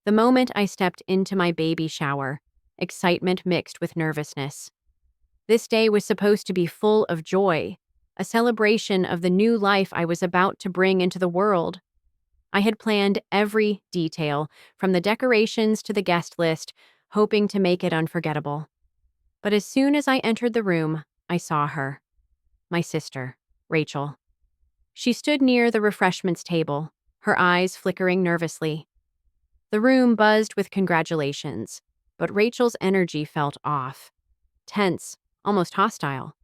The moment I stepped into my baby shower, excitement mixed with nervousness. This day was supposed to be full of joy, a celebration of the new life I was about to bring into the world. I had planned every detail, from the decorations to the guest list, hoping to make it unforgettable. But as soon as I entered the room, I saw her. My sister, Rachel. She stood near the refreshments table, her eyes flickering nervously. The room buzzed with congratulations, but Rachel's energy felt off. Tense, almost hostile.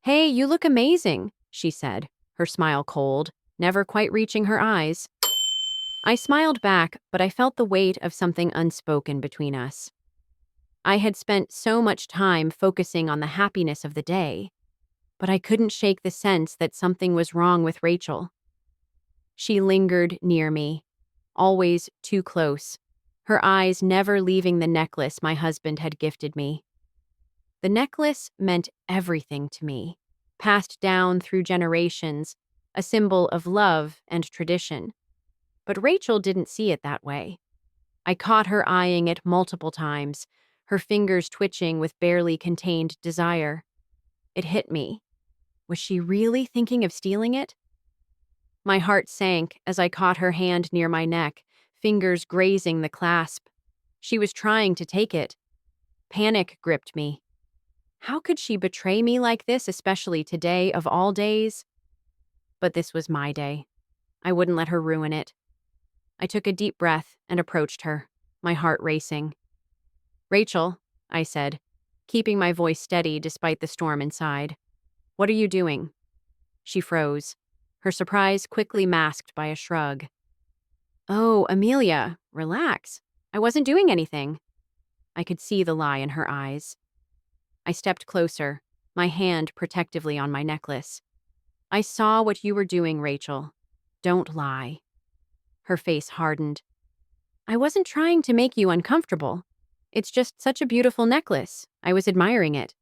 "Hey, you look amazing," she said, her smile cold, never quite reaching her eyes. I smiled back, but I felt the weight of something unspoken between us. I had spent so much time focusing on the happiness of the day, but I couldn't shake the sense that something was wrong with Rachel. She lingered near me, always too close, her eyes never leaving the necklace my husband had gifted me. The necklace meant everything to me, passed down through generations, a symbol of love and tradition. But Rachel didn't see it that way. I caught her eyeing it multiple times, her fingers twitching with barely contained desire. It hit me. Was she really thinking of stealing it? My heart sank as I caught her hand near my neck, fingers grazing the clasp. She was trying to take it. Panic gripped me. How could she betray me like this, especially today of all days? But this was my day. I wouldn't let her ruin it. I took a deep breath and approached her, my heart racing. "Rachel," I said, keeping my voice steady despite the storm inside. "What are you doing?" She froze, her surprise quickly masked by a shrug. "Oh, Amelia, relax. I wasn't doing anything." I could see the lie in her eyes. I stepped closer, my hand protectively on my necklace. "I saw what you were doing, Rachel. Don't lie." Her face hardened. "I wasn't trying to make you uncomfortable. It's just such a beautiful necklace. I was admiring it."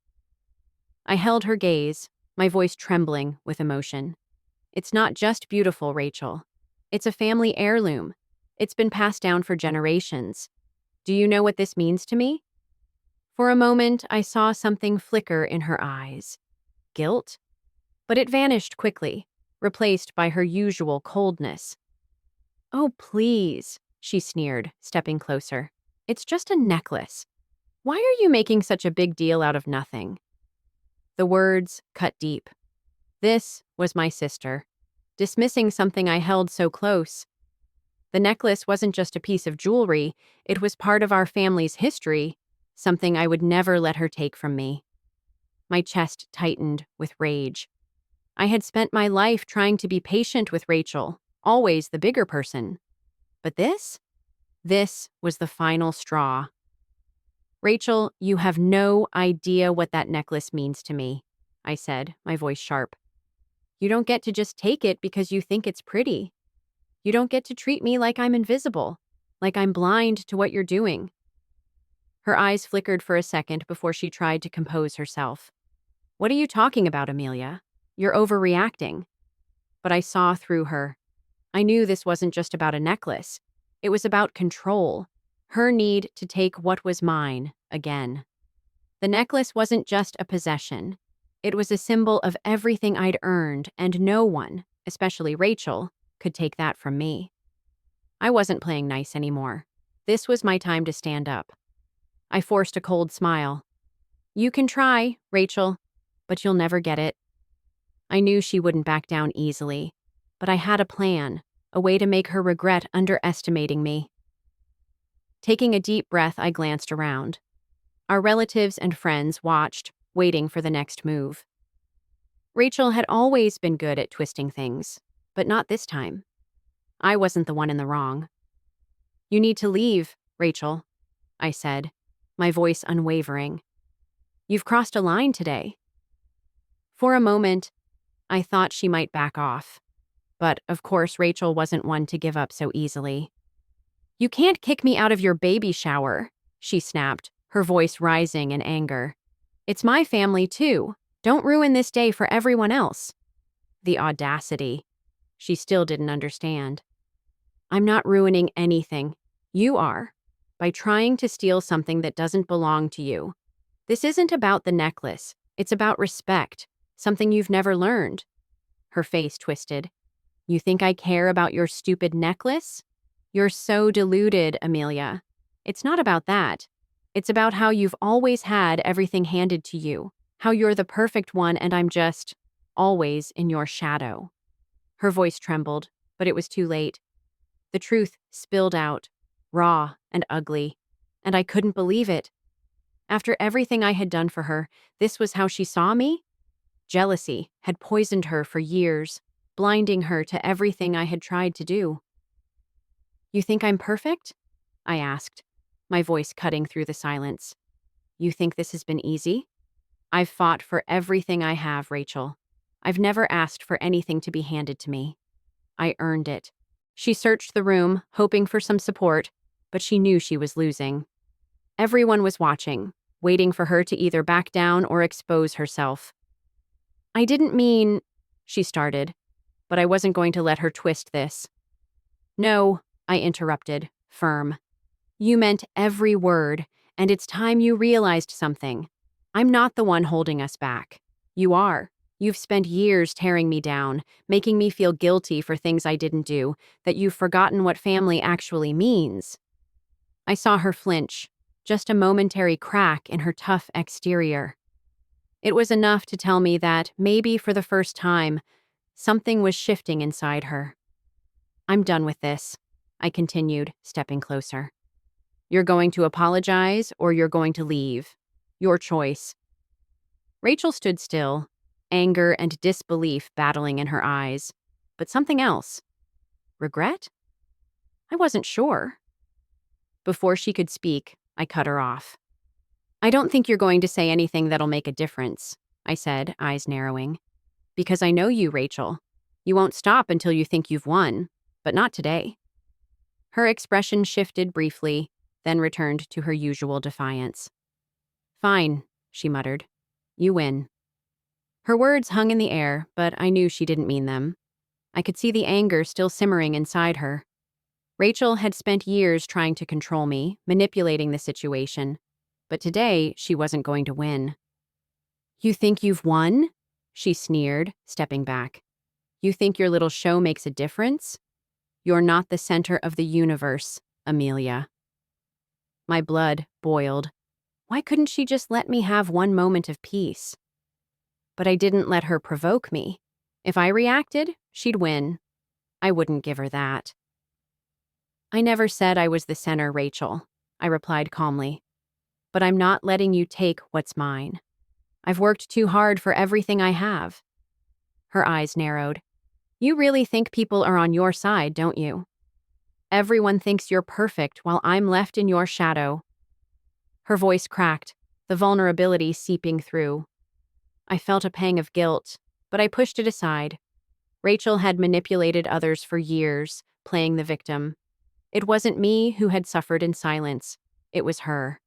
I held her gaze, my voice trembling with emotion. "It's not just beautiful, Rachel. It's a family heirloom. It's been passed down for generations. Do you know what this means to me?" For a moment, I saw something flicker in her eyes. Guilt? But it vanished quickly, replaced by her usual coldness. "Oh, please," she sneered, stepping closer. "It's just a necklace. Why are you making such a big deal out of nothing?" The words cut deep. This was my sister, dismissing something I held so close. The necklace wasn't just a piece of jewelry, it was part of our family's history, something I would never let her take from me. My chest tightened with rage. I had spent my life trying to be patient with Rachel, always the bigger person. But this? This was the final straw. "Rachel, you have no idea what that necklace means to me," I said, my voice sharp. "You don't get to just take it because you think it's pretty. You don't get to treat me like I'm invisible, like I'm blind to what you're doing." Her eyes flickered for a second before she tried to compose herself. "What are you talking about, Amelia? You're overreacting." But I saw through her. I knew this wasn't just about a necklace. It was about control, her need to take what was mine again. The necklace wasn't just a possession. It was a symbol of everything I'd earned, and no one, especially Rachel, could take that from me. I wasn't playing nice anymore. This was my time to stand up. I forced a cold smile. "You can try, Rachel, but you'll never get it." I knew she wouldn't back down easily, but I had a plan, a way to make her regret underestimating me. Taking a deep breath, I glanced around. Our relatives and friends watched, waiting for the next move. Rachel had always been good at twisting things, but not this time. I wasn't the one in the wrong. "You need to leave, Rachel," I said, my voice unwavering. "You've crossed a line today." For a moment, I thought she might back off. But, of course, Rachel wasn't one to give up so easily. "You can't kick me out of your baby shower," she snapped, her voice rising in anger. "It's my family, too. Don't ruin this day for everyone else." The audacity. She still didn't understand. "I'm not ruining anything. You are, by trying to steal something that doesn't belong to you. This isn't about the necklace. It's about respect, something you've never learned. Her face twisted. You think I care about your stupid necklace? You're so deluded, Amelia. It's not about that. It's about how you've always had everything handed to you, how you're the perfect one and I'm just always in your shadow. Her voice trembled, but it was too late. The truth spilled out, raw and ugly, and I couldn't believe it. After everything I had done for her, this was how she saw me? Jealousy had poisoned her for years, blinding her to everything I had tried to do. You think I'm perfect? I asked, my voice cutting through the silence. You think this has been easy? I've fought for everything I have, Rachel. I've never asked for anything to be handed to me. I earned it. She searched the room, hoping for some support, but she knew she was losing. Everyone was watching, waiting for her to either back down or expose herself. I didn't mean, she started, but I wasn't going to let her twist this. No, I interrupted, firm. You meant every word, and it's time you realized something. I'm not the one holding us back. You are. You've spent years tearing me down, making me feel guilty for things I didn't do, that you've forgotten what family actually means. I saw her flinch, just a momentary crack in her tough exterior. It was enough to tell me that, maybe for the first time, something was shifting inside her. I'm done with this, I continued, stepping closer. You're going to apologize or you're going to leave. Your choice. Rachel stood still, anger and disbelief battling in her eyes, but something else. Regret? I wasn't sure. Before she could speak, I cut her off. I don't think you're going to say anything that'll make a difference, I said, eyes narrowing. Because I know you, Rachel. You won't stop until you think you've won, but not today. Her expression shifted briefly, then returned to her usual defiance. Fine, she muttered. You win. Her words hung in the air, but I knew she didn't mean them. I could see the anger still simmering inside her. Rachel had spent years trying to control me, manipulating the situation. But today, she wasn't going to win. You think you've won? She sneered, stepping back. You think your little show makes a difference? You're not the center of the universe, Amelia. My blood boiled. Why couldn't she just let me have one moment of peace? But I didn't let her provoke me. If I reacted, she'd win. I wouldn't give her that. I never said I was the center, Rachel, I replied calmly. But I'm not letting you take what's mine. I've worked too hard for everything I have. Her eyes narrowed. You really think people are on your side, don't you? Everyone thinks you're perfect while I'm left in your shadow. Her voice cracked, the vulnerability seeping through. I felt a pang of guilt, but I pushed it aside. Rachel had manipulated others for years, playing the victim. It wasn't me who had suffered in silence. It was her.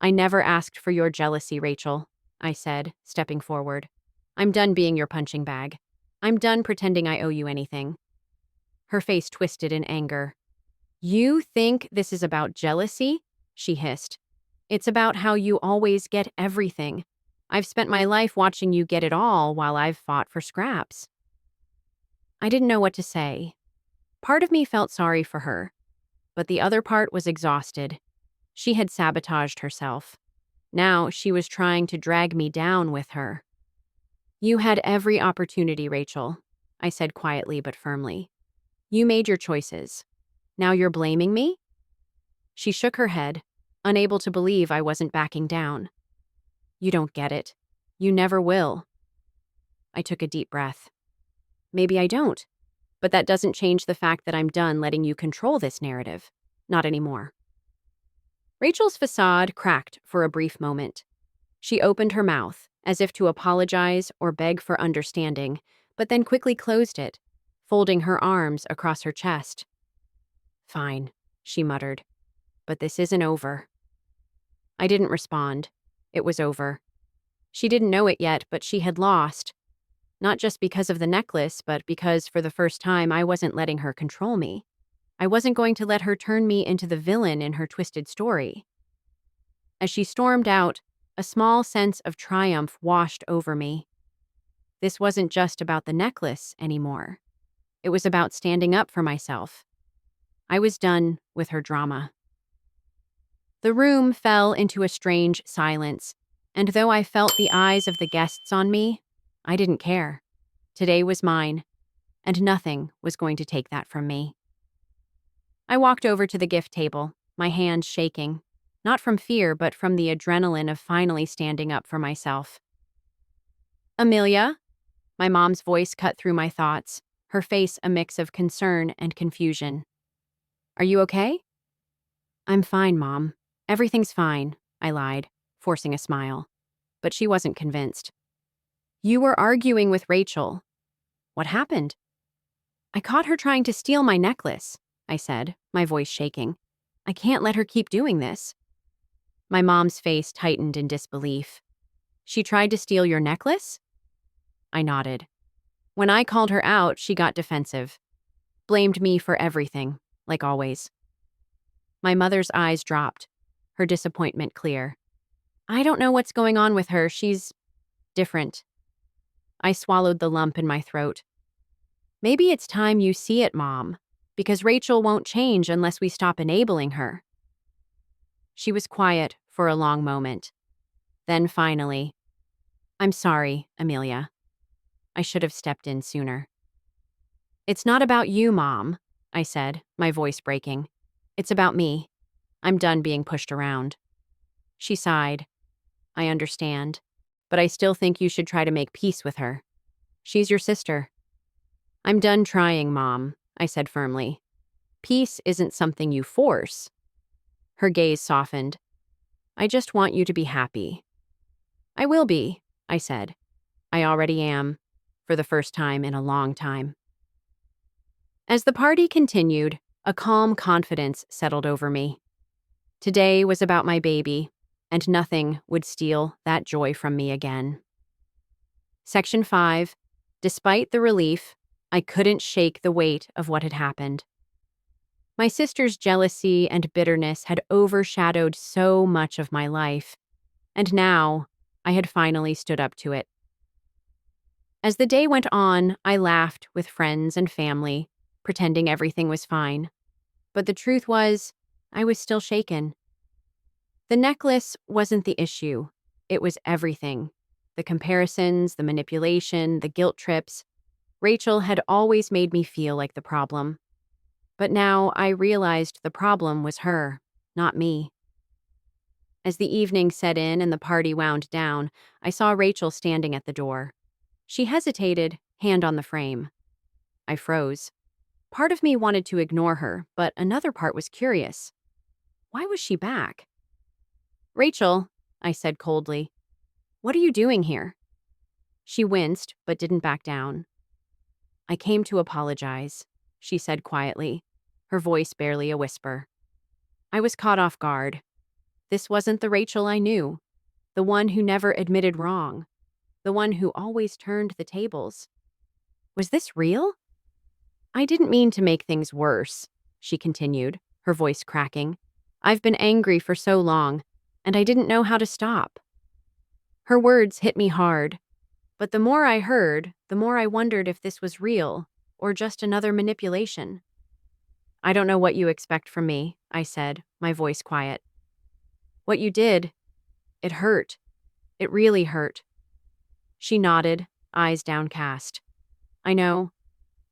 I never asked for your jealousy, Rachel, I said, stepping forward. I'm done being your punching bag. I'm done pretending I owe you anything. Her face twisted in anger. You think this is about jealousy? She hissed. It's about how you always get everything. I've spent my life watching you get it all while I've fought for scraps. I didn't know what to say. Part of me felt sorry for her, but the other part was exhausted. She had sabotaged herself. Now she was trying to drag me down with her. You had every opportunity, Rachel, I said quietly but firmly. You made your choices. Now you're blaming me? She shook her head, unable to believe I wasn't backing down. You don't get it. You never will. I took a deep breath. Maybe I don't, but that doesn't change the fact that I'm done letting you control this narrative. Not anymore. Rachel's facade cracked for a brief moment. She opened her mouth, as if to apologize or beg for understanding, but then quickly closed it, folding her arms across her chest. Fine, she muttered, but this isn't over. I didn't respond. It was over. She didn't know it yet, but she had lost. Not just because of the necklace, but because for the first time I wasn't letting her control me. I wasn't going to let her turn me into the villain in her twisted story. As she stormed out, a small sense of triumph washed over me. This wasn't just about the necklace anymore. It was about standing up for myself. I was done with her drama. The room fell into a strange silence, and though I felt the eyes of the guests on me, I didn't care. Today was mine, and nothing was going to take that from me. I walked over to the gift table, my hands shaking, not from fear, but from the adrenaline of finally standing up for myself. Amelia? My mom's voice cut through my thoughts, her face a mix of concern and confusion. Are you okay? I'm fine, Mom. Everything's fine, I lied, forcing a smile. But she wasn't convinced. You were arguing with Rachel. What happened? I caught her trying to steal my necklace, I said, my voice shaking. I can't let her keep doing this. My mom's face tightened in disbelief. She tried to steal your necklace? I nodded. When I called her out, she got defensive. Blamed me for everything, like always. My mother's eyes dropped, her disappointment clear. I don't know what's going on with her. She's different. I swallowed the lump in my throat. Maybe it's time you see it, Mom, because Rachel won't change unless we stop enabling her. She was quiet for a long moment. Then finally, I'm sorry, Amelia. I should have stepped in sooner. It's not about you, Mom, I said, my voice breaking. It's about me. I'm done being pushed around. She sighed. I understand, but I still think you should try to make peace with her. She's your sister. I'm done trying, Mom, I said firmly. Peace isn't something you force. Her gaze softened. I just want you to be happy. I will be, I said. I already am, for the first time in a long time. As the party continued, a calm confidence settled over me. Today was about my baby, and nothing would steal that joy from me again. Section 5. Despite the relief, I couldn't shake the weight of what had happened. My sister's jealousy and bitterness had overshadowed so much of my life, and now I had finally stood up to it. As the day went on, I laughed with friends and family, pretending everything was fine. But the truth was, I was still shaken. The necklace wasn't the issue. It was everything. The comparisons, the manipulation, the guilt trips. Rachel had always made me feel like the problem. But now I realized the problem was her, not me. As the evening set in and the party wound down, I saw Rachel standing at the door. She hesitated, hand on the frame. I froze. Part of me wanted to ignore her, but another part was curious. Why was she back? Rachel, I said coldly, what are you doing here? She winced, but didn't back down. I came to apologize, she said quietly, her voice barely a whisper. I was caught off guard. This wasn't the Rachel I knew, the one who never admitted wrong, the one who always turned the tables. Was this real? I didn't mean to make things worse, she continued, her voice cracking. I've been angry for so long, and I didn't know how to stop. Her words hit me hard, but the more I heard, the more I wondered if this was real or just another manipulation. I don't know what you expect from me, I said, my voice quiet. What you did, it hurt. It really hurt. She nodded, eyes downcast. I know.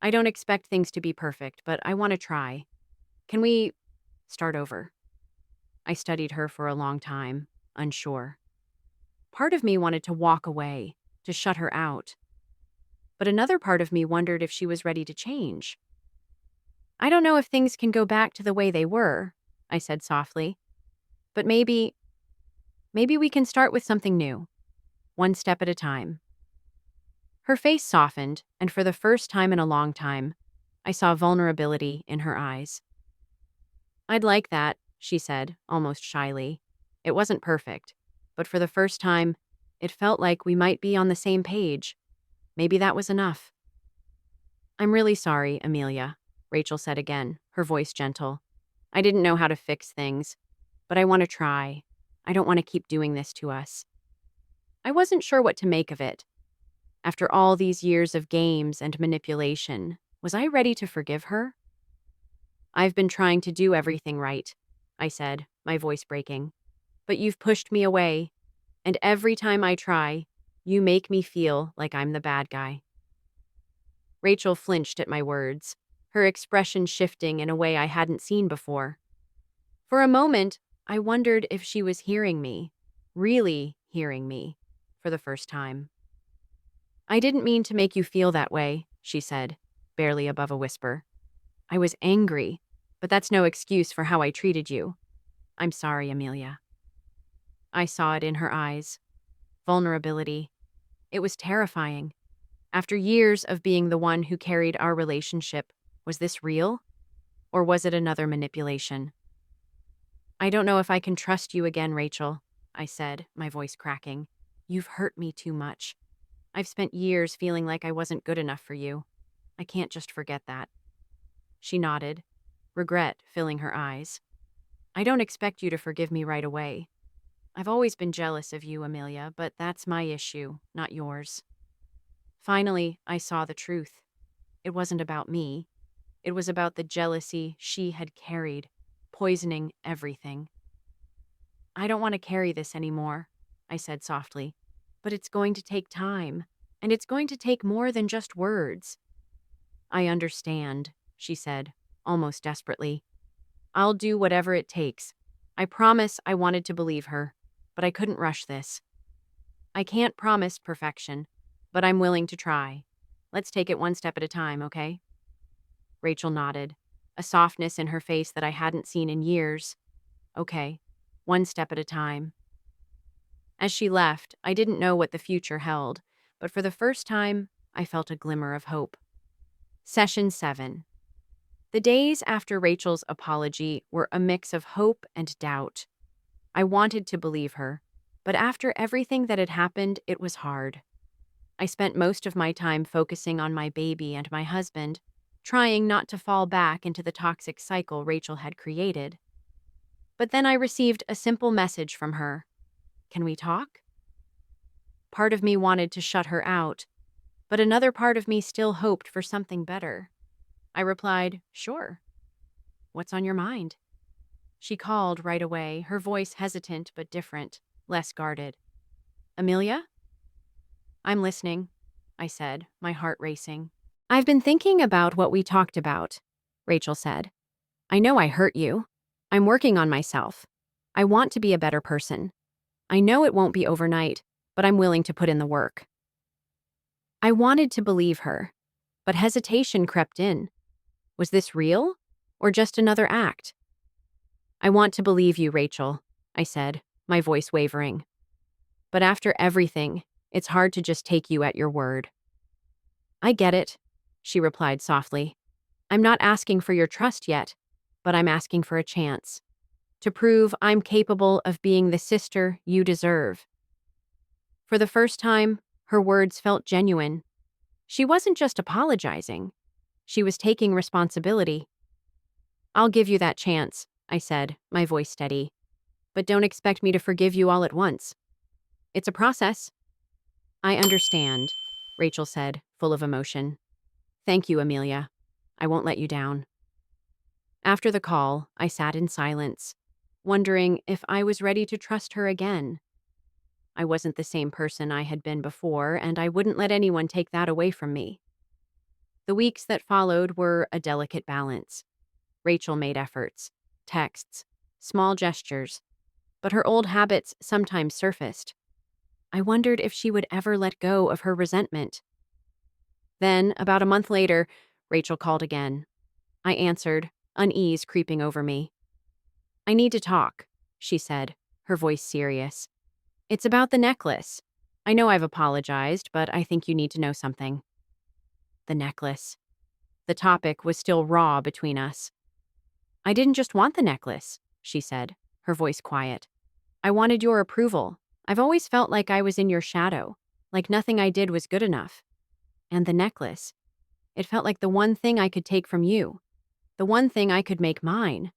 I don't expect things to be perfect, but I want to try. Can we start over? I studied her for a long time, unsure. Part of me wanted to walk away, to shut her out. But another part of me wondered if she was ready to change. I don't know if things can go back to the way they were, I said softly. But maybe we can start with something new, one step at a time. Her face softened, and for the first time in a long time, I saw vulnerability in her eyes. I'd like that, she said, almost shyly. It wasn't perfect, but for the first time, it felt like we might be on the same page. Maybe that was enough. I'm really sorry, Amelia, Rachel said again, her voice gentle. I didn't know how to fix things, but I want to try. I don't want to keep doing this to us. I wasn't sure what to make of it. After all these years of games and manipulation, was I ready to forgive her? I've been trying to do everything right, I said, my voice breaking. But you've pushed me away, and every time I try, you make me feel like I'm the bad guy. Rachel flinched at my words, her expression shifting in a way I hadn't seen before. For a moment, I wondered if she was hearing me, really hearing me, for the first time. I didn't mean to make you feel that way, she said, barely above a whisper. I was angry, but that's no excuse for how I treated you. I'm sorry, Amelia. I saw it in her eyes. Vulnerability. It was terrifying. After years of being the one who carried our relationship, was this real? Or was it another manipulation? I don't know if I can trust you again, Rachel, I said, my voice cracking. You've hurt me too much. I've spent years feeling like I wasn't good enough for you. I can't just forget that. She nodded, regret filling her eyes. I don't expect you to forgive me right away. I've always been jealous of you, Amelia, but that's my issue, not yours. Finally, I saw the truth. It wasn't about me. It was about the jealousy she had carried, poisoning everything. I don't want to carry this anymore, I said softly, but it's going to take time, and it's going to take more than just words. I understand, she said, almost desperately. I'll do whatever it takes. I promise. I wanted to believe her, but I couldn't rush this. I can't promise perfection, but I'm willing to try. Let's take it one step at a time, okay? Rachel nodded, a softness in her face that I hadn't seen in years. Okay, one step at a time. As she left, I didn't know what the future held, but for the first time, I felt a glimmer of hope. Session 7. The days after Rachel's apology were a mix of hope and doubt. I wanted to believe her, but after everything that had happened, it was hard. I spent most of my time focusing on my baby and my husband, trying not to fall back into the toxic cycle Rachel had created. But then I received a simple message from her. Can we talk? Part of me wanted to shut her out, but another part of me still hoped for something better. I replied, sure. What's on your mind? She called right away, her voice hesitant but different, less guarded. Amelia? I'm listening, I said, my heart racing. I've been thinking about what we talked about, Rachel said. I know I hurt you. I'm working on myself. I want to be a better person. I know it won't be overnight, but I'm willing to put in the work. I wanted to believe her, but hesitation crept in. Was this real, or just another act? I want to believe you, Rachel, I said, my voice wavering. But after everything, it's hard to just take you at your word. I get it, she replied softly. I'm not asking for your trust yet, but I'm asking for a chance. To prove I'm capable of being the sister you deserve. For the first time, her words felt genuine. She wasn't just apologizing. She was taking responsibility. I'll give you that chance, I said, my voice steady. But don't expect me to forgive you all at once. It's a process. I understand, Rachel said, full of emotion. Thank you, Amelia. I won't let you down. After the call, I sat in silence, wondering if I was ready to trust her again. I wasn't the same person I had been before, and I wouldn't let anyone take that away from me. The weeks that followed were a delicate balance. Rachel made efforts, texts, small gestures, but her old habits sometimes surfaced. I wondered if she would ever let go of her resentment. Then, about a month later, Rachel called again. I answered, unease creeping over me. I need to talk, she said, her voice serious. It's about the necklace. I know I've apologized, but I think you need to know something. The necklace. The topic was still raw between us. I didn't just want the necklace, she said, her voice quiet. I wanted your approval. I've always felt like I was in your shadow, like nothing I did was good enough. And the necklace. It felt like the one thing I could take from you. The one thing I could make mine.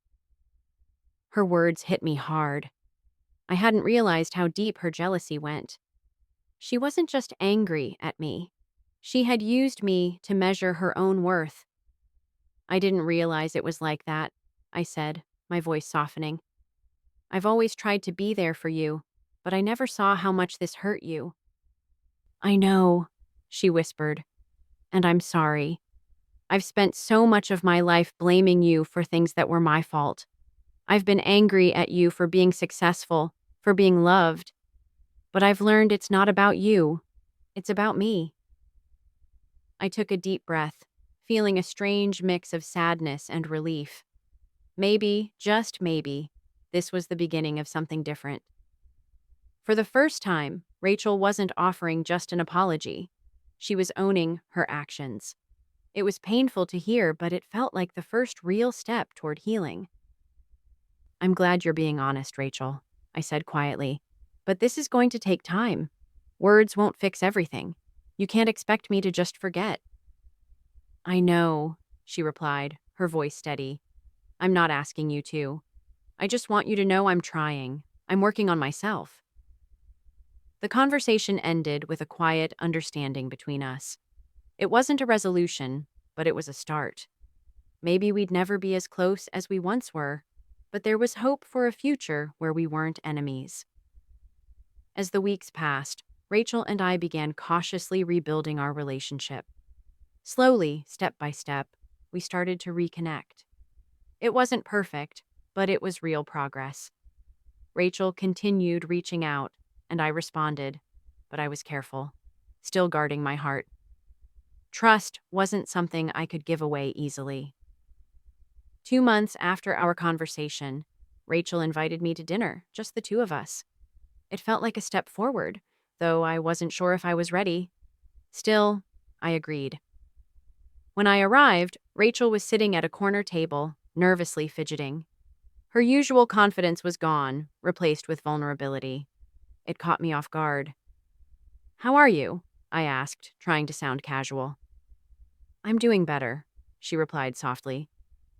Her words hit me hard. I hadn't realized how deep her jealousy went. She wasn't just angry at me. She had used me to measure her own worth. I didn't realize it was like that, I said, my voice softening. I've always tried to be there for you, but I never saw how much this hurt you. I know, she whispered, and I'm sorry. I've spent so much of my life blaming you for things that were my fault. I've been angry at you for being successful, for being loved. But I've learned it's not about you. It's about me. I took a deep breath, feeling a strange mix of sadness and relief. Maybe, just maybe, this was the beginning of something different. For the first time, Rachel wasn't offering just an apology. She was owning her actions. It was painful to hear, but it felt like the first real step toward healing. I'm glad you're being honest, Rachel, I said quietly. But this is going to take time. Words won't fix everything. You can't expect me to just forget. I know, she replied, her voice steady. I'm not asking you to. I just want you to know I'm trying. I'm working on myself. The conversation ended with a quiet understanding between us. It wasn't a resolution, but it was a start. Maybe we'd never be as close as we once were, but there was hope for a future where we weren't enemies. As the weeks passed, Rachel and I began cautiously rebuilding our relationship. Slowly, step by step, we started to reconnect. It wasn't perfect, but it was real progress. Rachel continued reaching out, and I responded, but I was careful, still guarding my heart. Trust wasn't something I could give away easily. 2 months after our conversation, Rachel invited me to dinner, just the two of us. It felt like a step forward, though I wasn't sure if I was ready. Still, I agreed. When I arrived, Rachel was sitting at a corner table, nervously fidgeting. Her usual confidence was gone, replaced with vulnerability. It caught me off guard. "How are you?" I asked, trying to sound casual. "I'm doing better," she replied softly.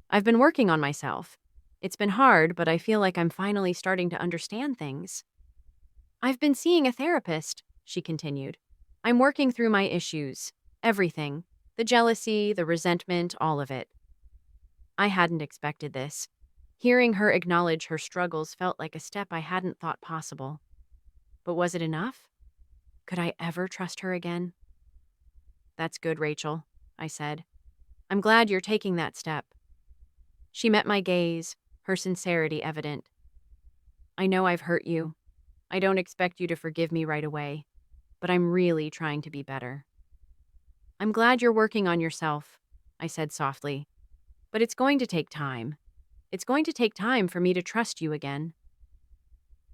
"I've been working on myself. It's been hard, but I feel like I'm finally starting to understand things." "I've been seeing a therapist," she continued. "I'm working through my issues. Everything. The jealousy, the resentment, all of it." I hadn't expected this. Hearing her acknowledge her struggles felt like a step I hadn't thought possible. But was it enough? Could I ever trust her again? "That's good, Rachel," I said. "I'm glad you're taking that step." She met my gaze, her sincerity evident. "I know I've hurt you. I don't expect you to forgive me right away, but I'm really trying to be better." "I'm glad you're working on yourself," I said softly. "But it's going to take time. It's going to take time for me to trust you again."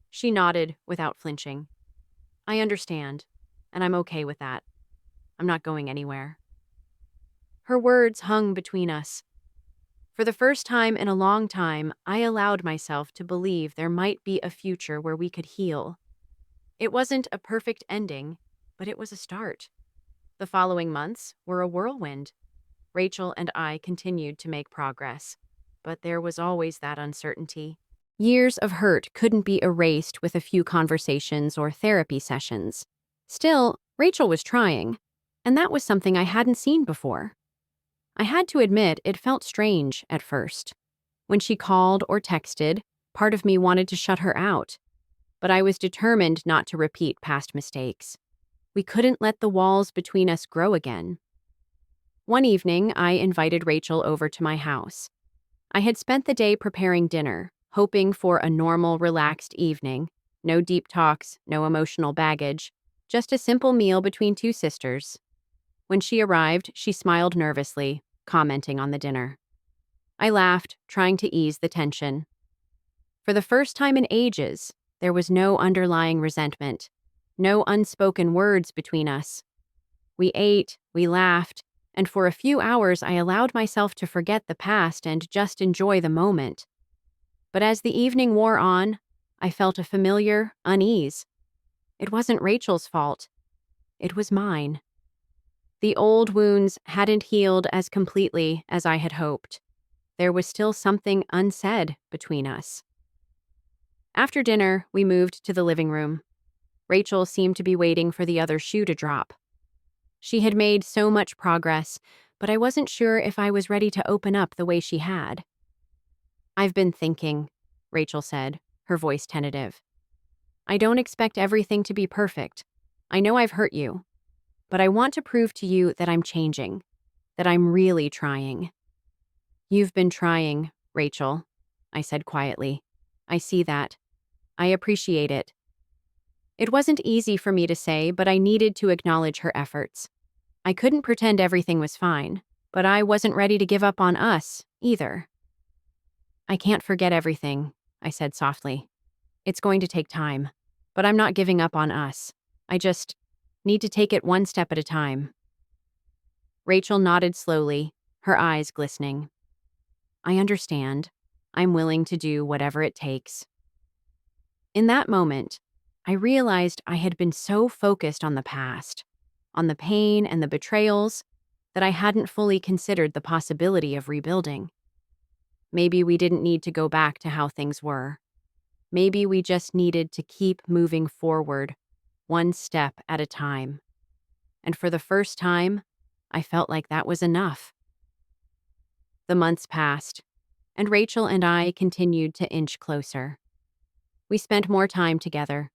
She nodded without flinching. "I understand, and I'm okay with that. I'm not going anywhere." Her words hung between us. For the first time in a long time, I allowed myself to believe there might be a future where we could heal. It wasn't a perfect ending, but it was a start. The following months were a whirlwind. Rachel and I continued to make progress, but there was always that uncertainty. Years of hurt couldn't be erased with a few conversations or therapy sessions. Still, Rachel was trying, and that was something I hadn't seen before. I had to admit it felt strange at first. When she called or texted, part of me wanted to shut her out, but I was determined not to repeat past mistakes. We couldn't let the walls between us grow again. One evening, I invited Rachel over to my house. I had spent the day preparing dinner, hoping for a normal, relaxed evening. No deep talks, no emotional baggage, just a simple meal between two sisters. When she arrived, she smiled nervously, commenting on the dinner. I laughed, trying to ease the tension. For the first time in ages, there was no underlying resentment, no unspoken words between us. We ate, we laughed, and for a few hours I allowed myself to forget the past and just enjoy the moment. But as the evening wore on, I felt a familiar unease. It wasn't Rachel's fault. It was mine. The old wounds hadn't healed as completely as I had hoped. there was still something unsaid between us. After dinner, we moved to the living room. Rachel seemed to be waiting for the other shoe to drop. She had made so much progress, but I wasn't sure if I was ready to open up the way she had. "I've been thinking," Rachel said, her voice tentative. "I don't expect everything to be perfect. I know I've hurt you, but I want to prove to you that I'm changing, that I'm really trying." "You've been trying, Rachel," I said quietly. "I see that. I appreciate it." It wasn't easy for me to say, but I needed to acknowledge her efforts. I couldn't pretend everything was fine, but I wasn't ready to give up on us, either. "I can't forget everything," I said softly. "It's going to take time, but I'm not giving up on us. I just need to take it one step at a time." Rachel nodded slowly, her eyes glistening. "I understand. I'm willing to do whatever it takes." In that moment, I realized I had been so focused on the past, on the pain and the betrayals, that I hadn't fully considered the possibility of rebuilding. Maybe we didn't need to go back to how things were. Maybe we just needed to keep moving forward, one step at a time. And for the first time, I felt like that was enough. The months passed, and Rachel and I continued to inch closer. We spent more time together,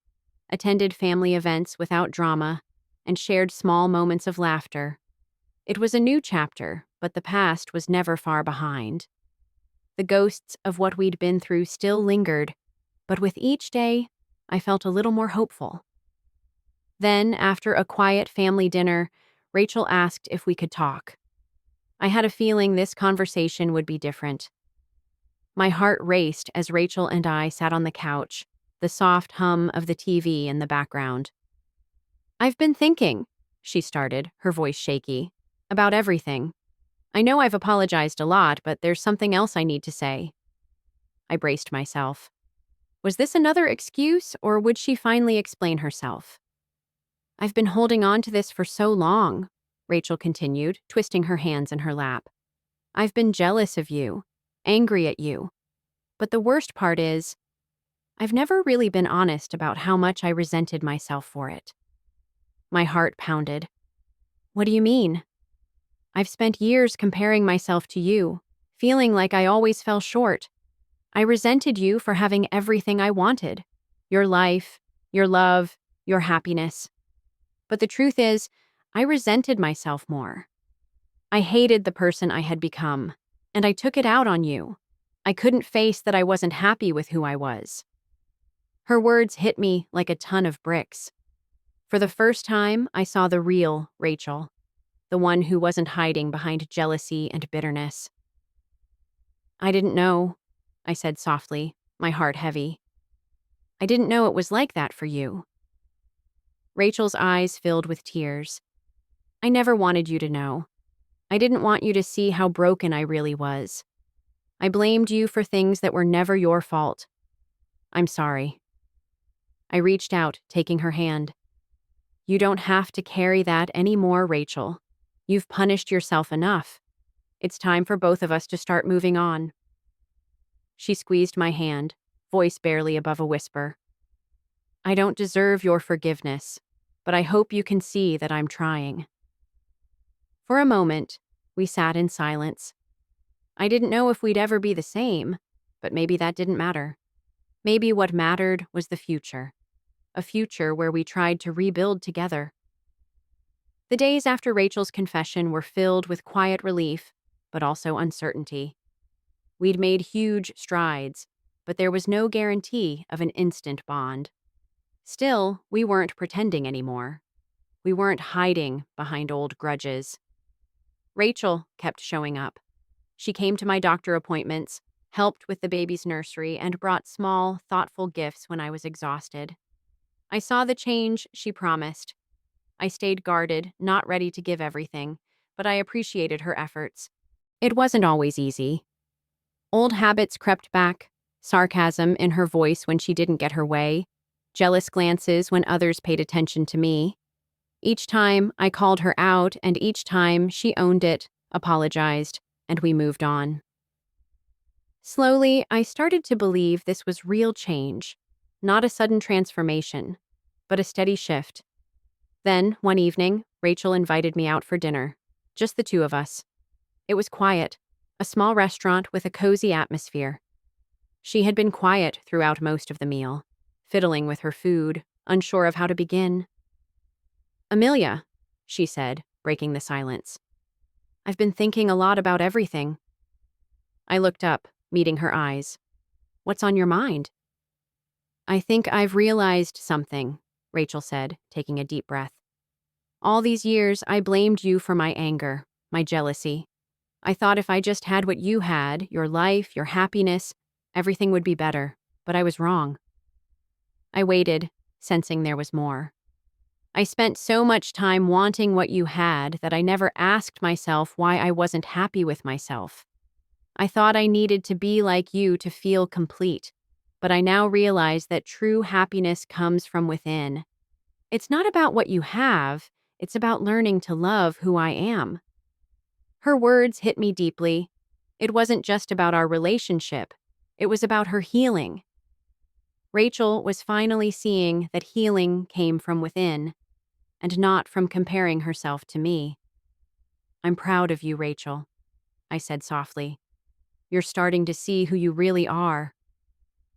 attended family events without drama, and shared small moments of laughter. It was a new chapter, but the past was never far behind. The ghosts of what we'd been through still lingered, but with each day, I felt a little more hopeful. Then, after a quiet family dinner, Rachel asked if we could talk. I had a feeling this conversation would be different. My heart raced as Rachel and I sat on the couch, the soft hum of the TV in the background. "I've been thinking," she started, her voice shaky, "about everything. I know I've apologized a lot, but there's something else I need to say." I braced myself. Was this another excuse, or would she finally explain herself? "I've been holding on to this for so long," Rachel continued, twisting her hands in her lap. "I've been jealous of you, angry at you. But the worst part is, I've never really been honest about how much I resented myself for it." My heart pounded. "What do you mean?" "I've spent years comparing myself to you, feeling like I always fell short. I resented you for having everything I wanted. Your life, your love, your happiness. But the truth is, I resented myself more. I hated the person I had become, and I took it out on you. I couldn't face that I wasn't happy with who I was." Her words hit me like a ton of bricks. For the first time, I saw the real Rachel, the one who wasn't hiding behind jealousy and bitterness. "I didn't know," I said softly, my heart heavy. "I didn't know it was like that for you." Rachel's eyes filled with tears. "I never wanted you to know. I didn't want you to see how broken I really was. I blamed you for things that were never your fault. I'm sorry." I reached out, taking her hand. "You don't have to carry that anymore, Rachel. You've punished yourself enough. It's time for both of us to start moving on." She squeezed my hand, voice barely above a whisper. "I don't deserve your forgiveness, but I hope you can see that I'm trying." For a moment, we sat in silence. I didn't know if we'd ever be the same, but maybe that didn't matter. Maybe what mattered was the future. A future where we tried to rebuild together. The days after Rachel's confession were filled with quiet relief, but also uncertainty. We'd made huge strides, but there was no guarantee of an instant bond. Still, we weren't pretending anymore. We weren't hiding behind old grudges. Rachel kept showing up. She came to my doctor appointments, helped with the baby's nursery, and brought small, thoughtful gifts when I was exhausted. I saw the change she promised. I stayed guarded, not ready to give everything, but I appreciated her efforts. It wasn't always easy. Old habits crept back, sarcasm in her voice when she didn't get her way, jealous glances when others paid attention to me. Each time I called her out, and each time she owned it, apologized, and we moved on. Slowly, I started to believe this was real change, not a sudden transformation, but a steady shift. Then, one evening, Rachel invited me out for dinner. Just the two of us. It was quiet, a small restaurant with a cozy atmosphere. She had been quiet throughout most of the meal, fiddling with her food, unsure of how to begin. "Amelia," she said, breaking the silence. "I've been thinking a lot about everything." I looked up, meeting her eyes. "What's on your mind?" "I think I've realized something," Rachel said, taking a deep breath. "All these years, I blamed you for my anger, my jealousy. I thought if I just had what you had, your life, your happiness, everything would be better. But I was wrong." I waited, sensing there was more. "I spent so much time wanting what you had that I never asked myself why I wasn't happy with myself. I thought I needed to be like you to feel complete, but I now realize that true happiness comes from within. It's not about what you have, it's about learning to love who I am." Her words hit me deeply. It wasn't just about our relationship, it was about her healing. Rachel was finally seeing that healing came from within, and not from comparing herself to me. "I'm proud of you, Rachel," I said softly. "You're starting to see who you really are."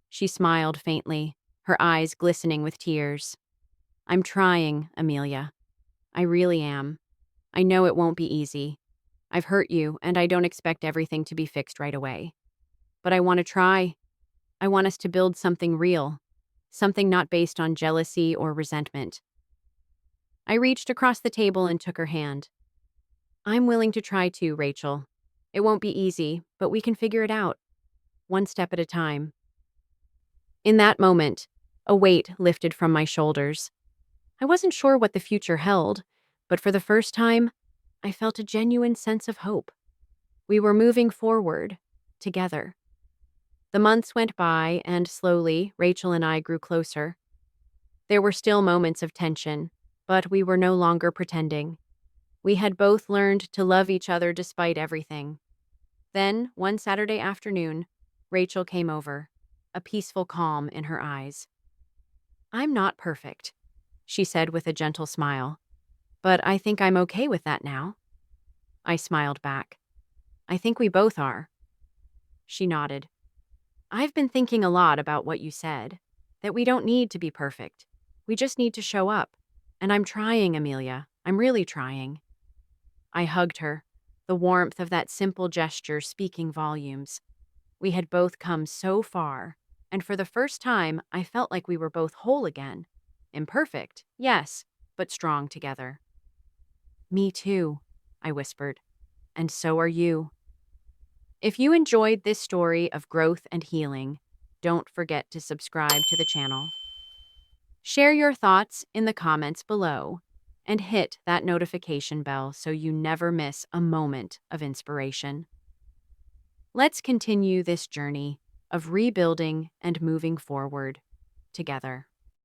She smiled faintly, her eyes glistening with tears. "I'm trying, Amelia. I really am. I know it won't be easy. I've hurt you, and I don't expect everything to be fixed right away. But I want to try. I want us to build something real, something not based on jealousy or resentment." I reached across the table and took her hand. "I'm willing to try too, Rachel. It won't be easy, but we can figure it out, one step at a time." In that moment, a weight lifted from my shoulders. I wasn't sure what the future held, but for the first time, I felt a genuine sense of hope. We were moving forward, together. The months went by, and slowly, Rachel and I grew closer. There were still moments of tension, but we were no longer pretending. We had both learned to love each other despite everything. Then, one Saturday afternoon, Rachel came over, a peaceful calm in her eyes. "I'm not perfect," she said with a gentle smile, "but I think I'm okay with that now." I smiled back. "I think we both are." She nodded. "I've been thinking a lot about what you said, that we don't need to be perfect. We just need to show up. And I'm trying, Amelia. I'm really trying." I hugged her, the warmth of that simple gesture speaking volumes. We had both come so far, and for the first time, I felt like we were both whole again. Imperfect, yes, but strong together. "Me too," I whispered. "And so are you." If you enjoyed this story of growth and healing, don't forget to subscribe to the channel. Share your thoughts in the comments below, and hit that notification bell so you never miss a moment of inspiration. Let's continue this journey of rebuilding and moving forward together.